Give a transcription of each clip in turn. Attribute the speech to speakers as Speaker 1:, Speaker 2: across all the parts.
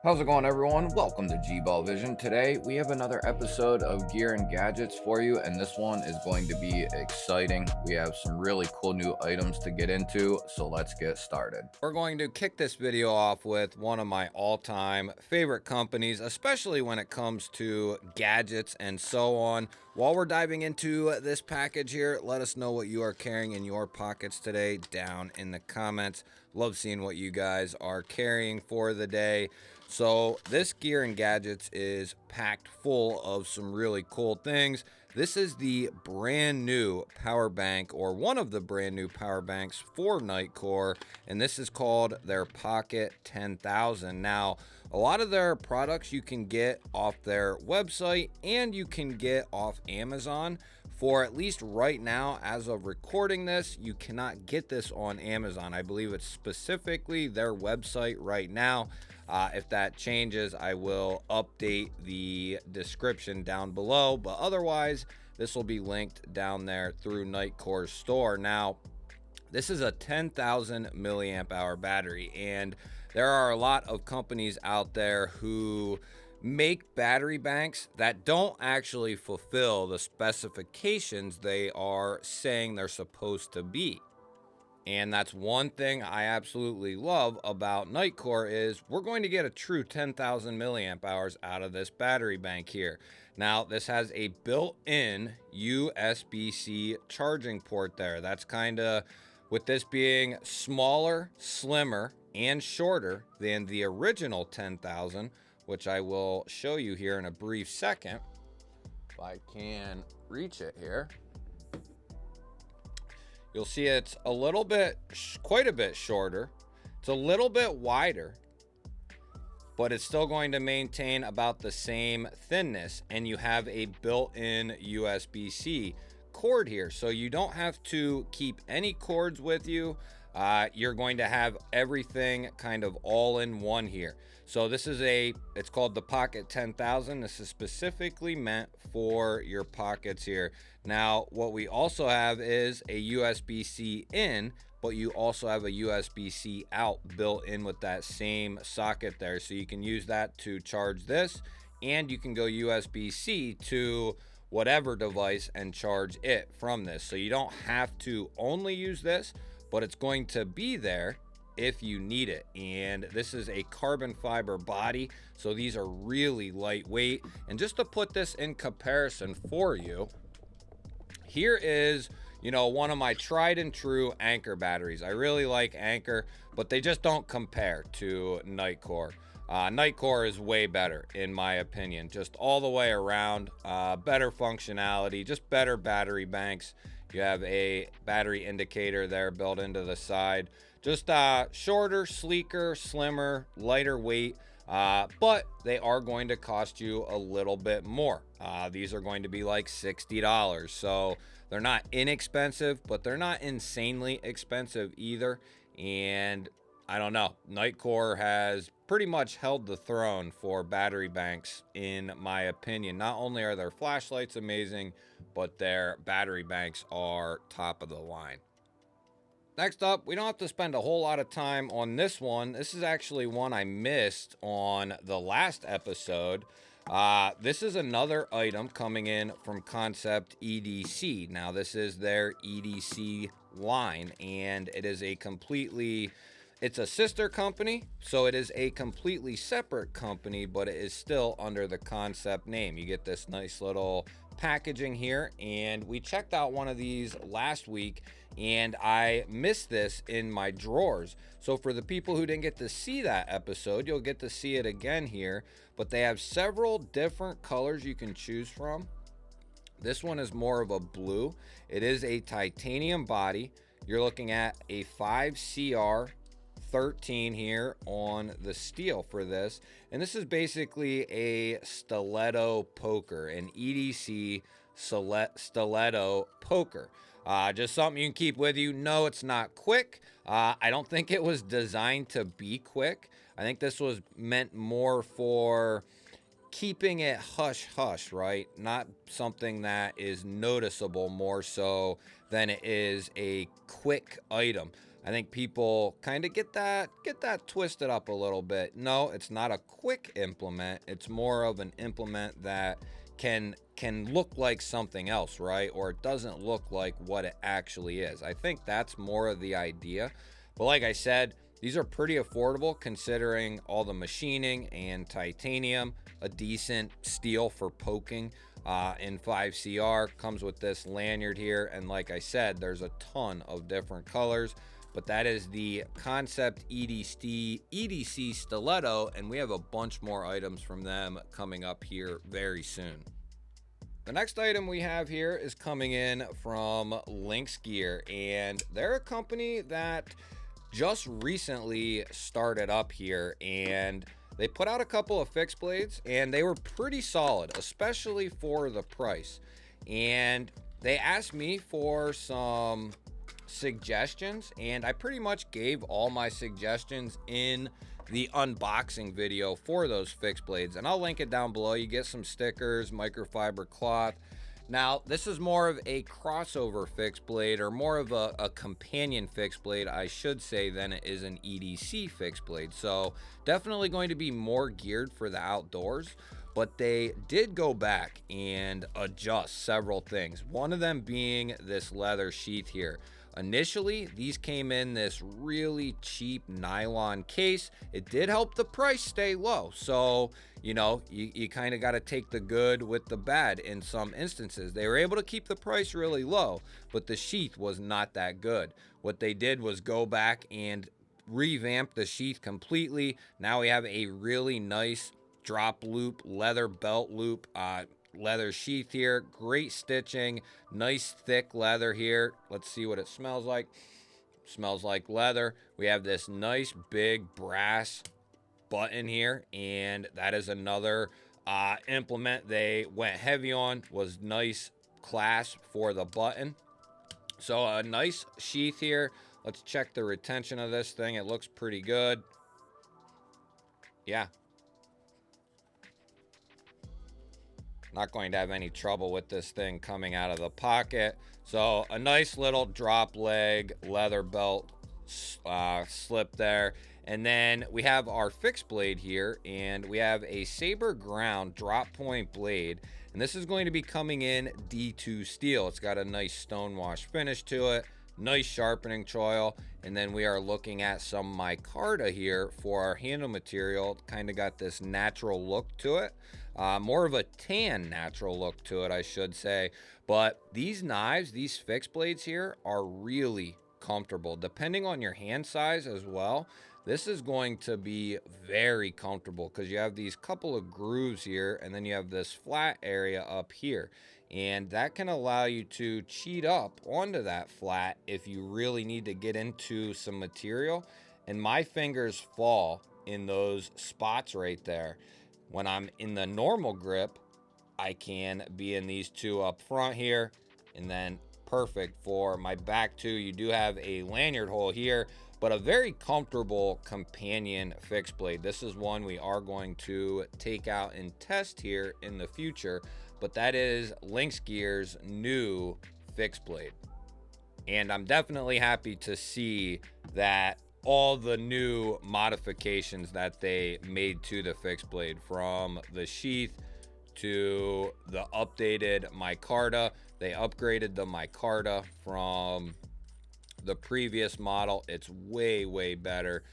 Speaker 1: How's it going, everyone? Welcome to G-Ball Vision. Today, we have another episode of Gear and Gadgets for you, and this one is going to be exciting. We have some really cool new items to get into, so let's get started. We're going to kick this video off with one of my all-time favorite companies, especially when it comes to gadgets and so on. While we're diving into this package here, let us know what you are carrying in your pockets today down in the comments. Love seeing what you guys are carrying for the day. So this Gear and Gadgets is packed full of some really cool things. This is the brand new power bank, or one of the brand new power banks for Nitecore, and this is called their Pocket 10,000. Now, a lot of their products you can get off their website and you can get off Amazon. For at least right now, as of recording this, you cannot get this on Amazon. I believe it's specifically their website right now. If that changes, I will update the description down below, but otherwise, this will be linked down there through Nitecore's store. Now, this is a 10,000 milliamp hour battery, and there are a lot of companies out there who make battery banks that don't actually fulfill the specifications they are saying they're supposed to be. And that's one thing I absolutely love about Nitecore is we're going to get a true 10,000 milliamp hours out of this battery bank here. Now, this has a built-in USB-C charging port there. That's kind of, with this being smaller, slimmer, and shorter than the original 10,000, which I will show you here in a brief second, if I can reach it here. You'll see it's a little bit, quite a bit shorter. It's a little bit wider, but it's still going to maintain about the same thinness. And you have a built-in USB-C cord here. So you don't have to keep any cords with you. You're going to have everything kind of all in one here. So this is it's called the Pocket 10,000. This is specifically meant for your pockets here. Now, what we also have is a USB-C in, but you also have a USB-C out built in with that same socket there. So you can use that to charge this, and you can go USB-C to whatever device and charge it from this. So you don't have to only use this, but it's going to be there if you need it. And this is a carbon fiber body, so these are really lightweight. And just to put this in comparison for you, here is, one of my tried and true Anker batteries. I really like Anker, but they just don't compare to Nitecore. Nitecore is way better, in my opinion, just all the way around. Better functionality, just better battery banks. You have a battery indicator there built into the side. Just shorter, sleeker, slimmer, lighter weight, but they are going to cost you a little bit more. These are going to be like $60. So they're not inexpensive, but they're not insanely expensive either. And I don't know, Nitecore has pretty much held the throne for battery banks, in my opinion. Not only are their flashlights amazing, but their battery banks are top of the line. Next up, we don't have to spend a whole lot of time on this one. This is actually one I missed on the last episode. This is another item coming in from Concept EDC. Now, this is their EDC line, and it is it's a sister company, so it is a completely separate company, but it is still under the Concept name. You get this nice little packaging here, and we checked out one of these last week, and I missed this in my drawers. So for the people who didn't get to see that episode, you'll get to see it again here, but they have several different colors you can choose from. This one is more of a blue. It is a titanium body. You're looking at a 5CR13 here on the steel for this, and this is basically a stiletto poker, an EDC stiletto poker. Just something you can keep with you. No, it's not quick. I don't think it was designed to be quick. I think this was meant more for keeping it hush hush, right? Not something that is noticeable more so than it is a quick item. I think people kind of get that twisted up a little bit. No, it's not a quick implement. It's more of an implement that can look like something else, right? Or it doesn't look like what it actually is. I think that's more of the idea. But like I said, these are pretty affordable considering all the machining and titanium, a decent steel for poking in 5CR. Comes with this lanyard here, and like I said, there's a ton of different colors. But that is the Concept EDC Stiletto, and we have a bunch more items from them coming up here very soon. The next item we have here is coming in from Lynx Gear, and they're a company that just recently started up here, and they put out a couple of fixed blades, and they were pretty solid, especially for the price. And they asked me for some suggestions, and I pretty much gave all my suggestions in the unboxing video for those fixed blades, and I'll link it down below. You get some stickers, microfiber cloth. Now, this is more of a crossover fixed blade, or more of a companion fixed blade, I should say, than it is an EDC fixed blade. So definitely going to be more geared for the outdoors, but they did go back and adjust several things. One of them being this leather sheath here. Initially, these came in this really cheap nylon case. It did help the price stay low. So, you know, you kind of got to take the good with the bad in some instances. They were able to keep the price really low, but the sheath was not that good. What they did was go back and revamp the sheath completely. Now we have a really nice drop loop, leather belt loop, leather sheath here. Great stitching, nice thick leather here. Let's see what it smells like. Smells like leather. We have this nice big brass button here, and that is another implement they went heavy on. Was nice clasp for the button. So a nice sheath here. Let's check the retention of this thing. It looks pretty good. Yeah, not going to have any trouble with this thing coming out of the pocket. So a nice little drop leg leather belt slip there. And then we have our fixed blade here, and we have a Saber Ground drop point blade. And this is going to be coming in D2 steel. It's got a nice stonewash finish to it, nice sharpening choil. And then we are looking at some micarta here for our handle material. Kind of got this natural look to it. More of a tan natural look to it, I should say. But these knives, these fixed blades here, are really comfortable. Depending on your hand size as well, this is going to be very comfortable because you have these couple of grooves here, and then you have this flat area up here. And that can allow you to cheat up onto that flat if you really need to get into some material. And my fingers fall in those spots right there. When I'm in the normal grip, I can be in these two up front here, and then perfect for my back too. You do have a lanyard hole here, but a very comfortable companion fixed blade. This is one we are going to take out and test here in the future, but that is Lynx Gear's new fixed blade. And I'm definitely happy to see that all the new modifications that they made to the fixed blade, from the sheath to the updated micarta. They upgraded the micarta from the previous model. It's way better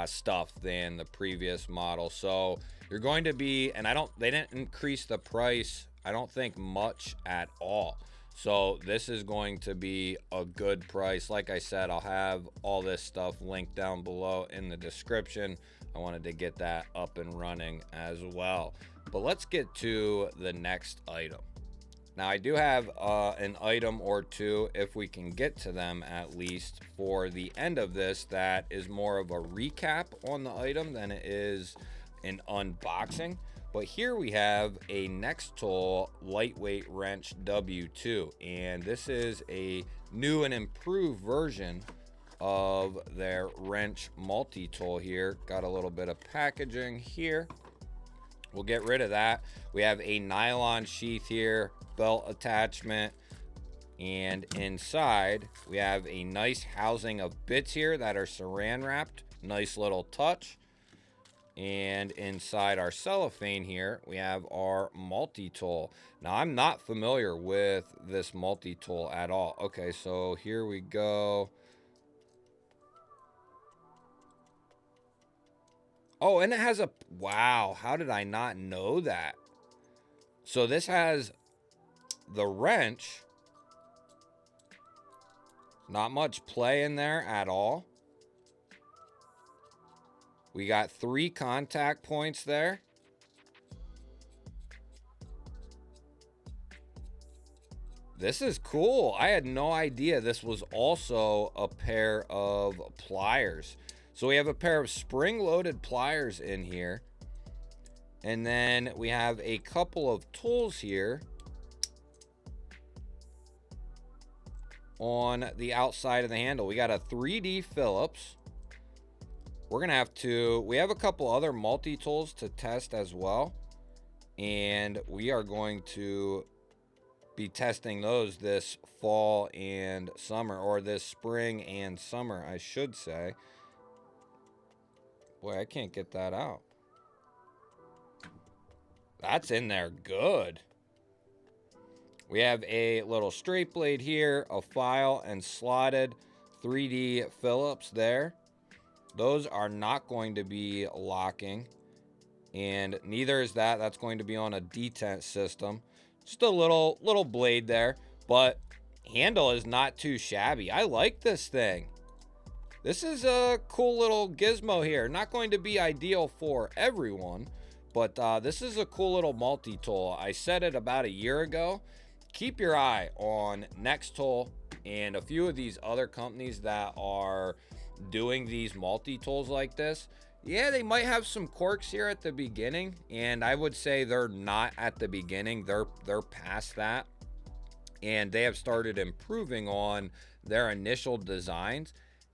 Speaker 1: stuff than the previous model. So you're going to be, and they didn't increase the price, I don't think, much at all. So this is going to be a good price. Like I said, I'll have all this stuff linked down below in the description. I wanted to get that up and running as well. But let's get to the next item. Now, I do have an item or two, if we can get to them at least, for the end of this that is more of a recap on the item than it is an unboxing. But here we have a Nextool lightweight wrench W2, and this is a new and improved version of their wrench multi-tool here. Got a little bit of packaging here. We'll get rid of that. We have a nylon sheath here, belt attachment, And inside, we have a nice housing of bits here that are saran wrapped. Nice little touch. And inside our cellophane here, we have our multi-tool. Now, I'm not familiar with this multi-tool at all. Okay, so here we go. Oh, and it has a... Wow, how did I not know that? So this has the wrench. Not much play in there at all. We got 3 contact points there. This is cool. I had no idea this was also a pair of pliers. So we have a pair of spring-loaded pliers in here. And then we have a couple of tools here on the outside of the handle. We got a 3D Phillips. We're going to have to... We have a couple other multi-tools to test as well. And we are going to be testing those this fall and summer, or this spring and summer, I should say. Boy, I can't get that out. That's in there good. We have a little straight blade here, a file, and slotted 3D Phillips there. Those are not going to be locking, and neither is that. That's going to be on a detent system. Just a little blade there, but handle is not too shabby. I like this thing. This is a cool little gizmo here. Not going to be ideal for everyone, but this is a cool little multi-tool. I said it about a year ago. Keep your eye on Nextool and a few of these other companies that are doing these multi-tools like this. Yeah, they might have some quirks here at the beginning, and I would say they're not at the beginning. They're past that, and they have started improving on their initial designs,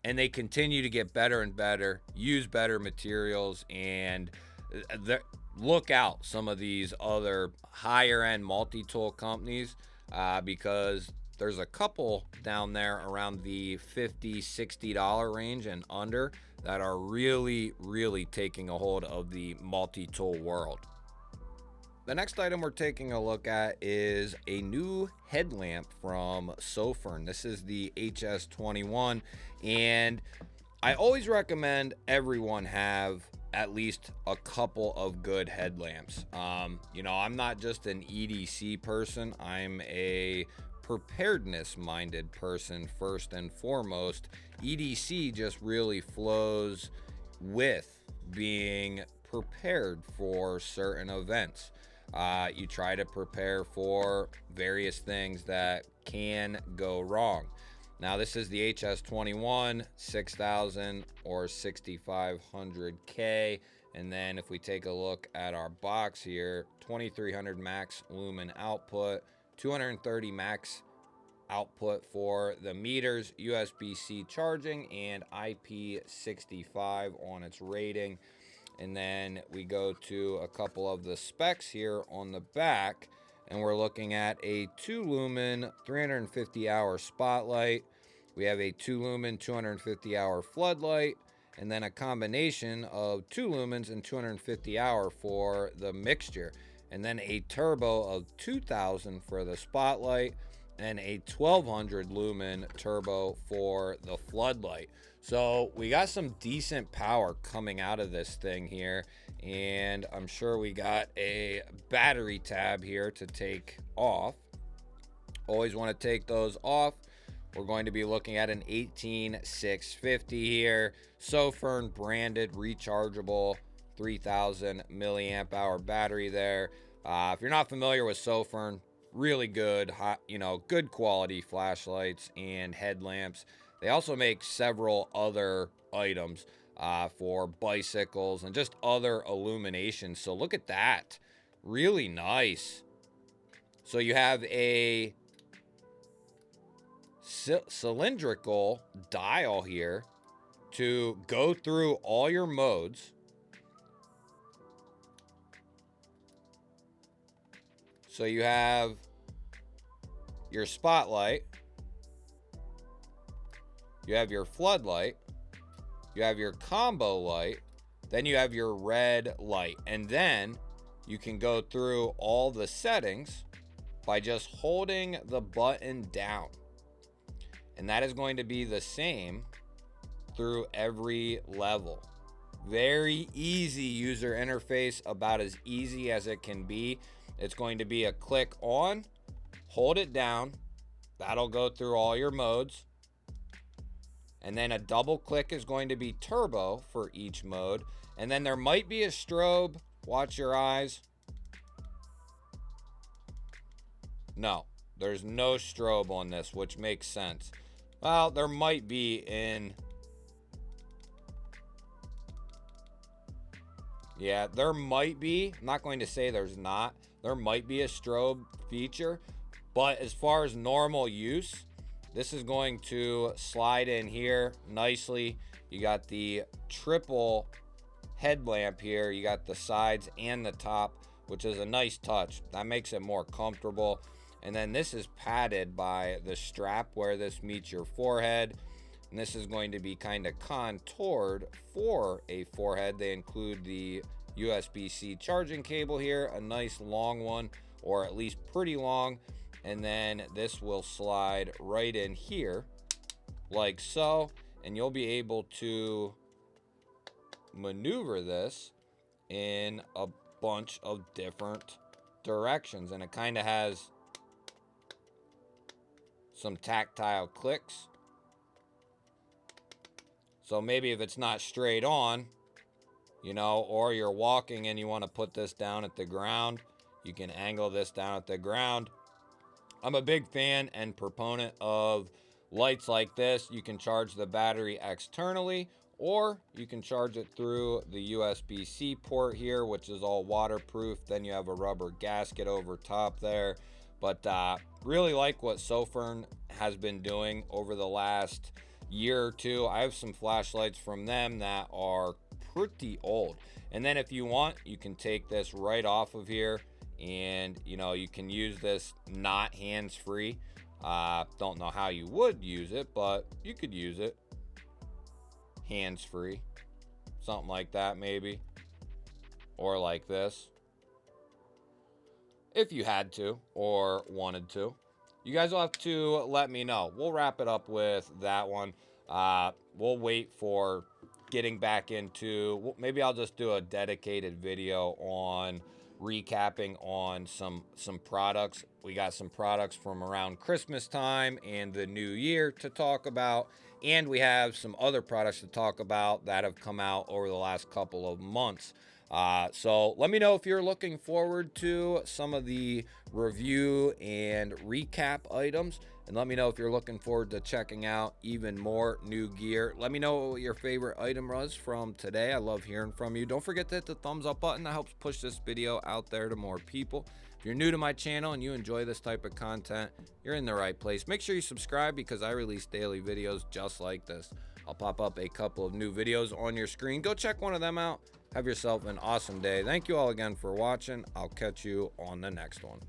Speaker 1: and they continue to get better and better, use better materials, and look out some of these other higher end multi-tool companies, because there's a couple down there around the $50-$60 range and under that are really taking a hold of the multi-tool world. The next item we're taking a look at is a new headlamp from Sofern. This is the HS21, and I always recommend everyone have at least a couple of good headlamps. You know, I'm not just an EDC person. I'm a preparedness minded person first and foremost. EDC just really flows with being prepared for certain events. You try to prepare for various things that can go wrong. Now, this is the HS21, 6,000 or 6,500K. And then if we take a look at our box here, 2,300 max lumen output, 230 max output for the meters, USB-C charging, and IP65 on its rating. And then we go to a couple of the specs here on the back, and we're looking at a 2 lumen 350 hour spotlight. We have a 2 lumen 250 hour floodlight, and then a combination of 2 lumens and 250 hour for the mixture, and then a turbo of 2,000 for the spotlight, and a 1,200 lumen turbo for the floodlight. So we got some decent power coming out of this thing here, and I'm sure we got a battery tab here to take off. Always want to take those off. We're going to be looking at an 18650 here, Sofern branded rechargeable 3,000 milliamp hour battery there. If you're not familiar with Sofern, really good, good quality flashlights and headlamps. They also make several other items for bicycles and just other illumination. So look at that, really nice. So you have a cylindrical dial here to go through all your modes. So you have your spotlight, you have your floodlight, you have your combo light, then you have your red light. And then you can go through all the settings by just holding the button down. And that is going to be the same through every level. Very easy user interface, about as easy as it can be. It's going to be a click on, hold it down, that'll go through all your modes. And then a double click is going to be turbo for each mode. And then there might be a strobe, watch your eyes. No, there's no strobe on this, which makes sense. Well, there might be in... Yeah, there might be. I'm not going to say there's not. There might be a strobe feature. But as far as normal use, this is going to slide in here nicely. You got the triple headlamp here. You got the sides and the top, which is a nice touch. That makes it more comfortable. And then this is padded by the strap where this meets your forehead. And this is going to be kind of contoured for a forehead. They include the USB-C charging cable here, a nice long one, or at least pretty long. And then this will slide right in here like so. And you'll be able to maneuver this in a bunch of different directions. And it kind of has some tactile clicks. So maybe if it's not straight on, you know, or you're walking and you want to put this down at the ground, you can angle this down at the ground. I'm a big fan and proponent of lights like this. You can charge the battery externally, or you can charge it through the USB-C port here, which is all waterproof. Then you have a rubber gasket over top there. But really like what Sofern has been doing over the last year or two. I have some flashlights from them that are pretty old. And then if you want, you can take this right off of here, and you know, you can use this not hands-free. Don't know how you would use it, but you could use it hands-free, something like that maybe, or like this if you had to or wanted to. You guys will have to let me know. We'll wrap it up with that one. We'll wait for getting back into, maybe I'll just do a dedicated video on recapping on some products. We got some products from around Christmas time and the new year to talk about, and we have some other products to talk about that have come out over the last couple of months. So let me know if you're looking forward to some of the review and recap items, and let me know if you're looking forward to checking out even more new gear. Let me know what your favorite item was from today. I love hearing from you. Don't forget to hit the thumbs up button. That helps push this video out there to more people. If you're new to my channel and you enjoy this type of content, you're in the right place. Make sure you subscribe, because I release daily videos just like this. I'll pop up a couple of new videos on your screen. Go check one of them out. Have yourself an awesome day. Thank you all again for watching. I'll catch you on the next one.